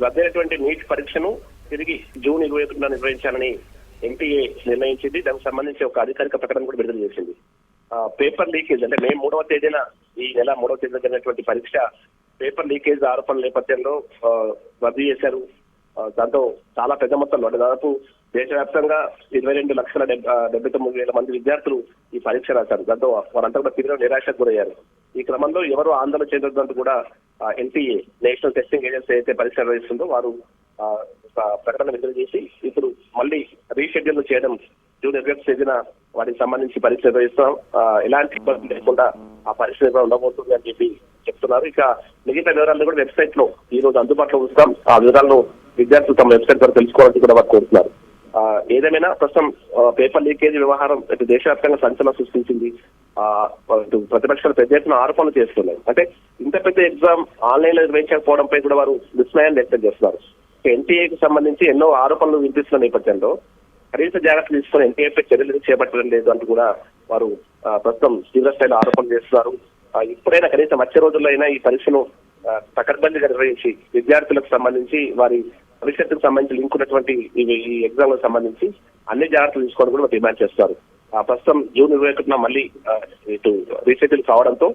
రద్దయినటువంటి neat పరీక్షను తిరిగి June 21న నిర్వహించాలని ఎన్టీఏ నిర్ణయించింది. దానికి సంబంధించి ఒక అధికారిక ప్రకటన కూడా విడుదల చేసింది. పేపర్ లీకేజ్ అంటే మే 3వ తేదీన ఈ నెల 3వ తేదీన జరిగినటువంటి పరీక్ష పేపర్ లీకేజ్ ఆరోపణల నేపథ్యంలో రద్దు చేశారు. దాంతో చాలా పెద్ద మొత్తంలో అంటే దాదాపు దేశవ్యాప్తంగా 22,79,000 మంది విద్యార్థులు ఈ పరీక్ష రాశారు. దాంతో వారంతా కూడా తీవ్ర నిరాశకు గురయ్యారు. ఈ క్రమంలో ఎవరు ఆందోళన చెందొద్దంటూ కూడా ఎన్టీఏ నేషనల్ టెస్టింగ్ ఏజెన్సీ అయితే పరీక్ష నిర్వహిస్తుందో వారు ప్రకటన విడుదల చేసి ఇప్పుడు మళ్ళీ రీషెడ్యూల్ చేయడం జూన్ 21 తేదీన వాటికి సంబంధించి పరీక్ష నిర్వహిస్తాం, ఎలాంటి ఇబ్బంది లేకుండా ఆ పరీక్ష ఉండబోతుంది అని చెప్పి చెప్తున్నారు. ఇక మిగతా వివరాలను కూడా వెబ్సైట్ లో ఈ రోజు అందుబాటులో ఉంచుతాం. ఆ వివరాలను విద్యార్థులు తమ వెబ్సైట్ ద్వారా తెలుసుకోవాలని కూడా వారు కోరుతున్నారు. ఏదేమైనా ప్రస్తుతం పేపర్ లీకేజ్ వ్యవహారం దేశవ్యాప్తంగా సంచలనం సృష్టించింది. ప్రతిపక్షాలు పెద్ద ఎత్తున ఆరోపణలు చేస్తున్నాయి. అంటే ఇంత పెద్ద ఎగ్జామ్ ఆన్లైన్ లో నిర్వహించకపోవడంపై కూడా వారు విస్మయాన్ని వ్యక్తం చేస్తున్నారు. ఎన్టీఏకి సంబంధించి ఎన్నో ఆరోపణలు వినిపిస్తున్న నేపథ్యంలో కనీస జాగ్రత్తలు తీసుకుని ఎన్టీఏపై చర్యలు చేపట్టడం లేదు అంటూ కూడా వారు ప్రస్తుతం తీవ్ర స్థాయిలో ఆరోపణలు చేస్తున్నారు. ఇప్పుడైనా కనీసం వచ్చే రోజుల్లో అయినా ఈ పరీక్షను పకడ్బందీగా నిర్వహించి విద్యార్థులకు సంబంధించి వారి భవిష్యత్తుకు సంబంధించి లింక్ ఉన్నటువంటి ఈ ఎగ్జామ్ లకు సంబంధించి అన్ని జాగ్రత్తలు తీసుకోవడం కూడా డిమాండ్ చేస్తారు. ప్రస్తుతం జూన్ 21న మళ్ళీ ఇటు రీషెడ్యూల్ కావడంతో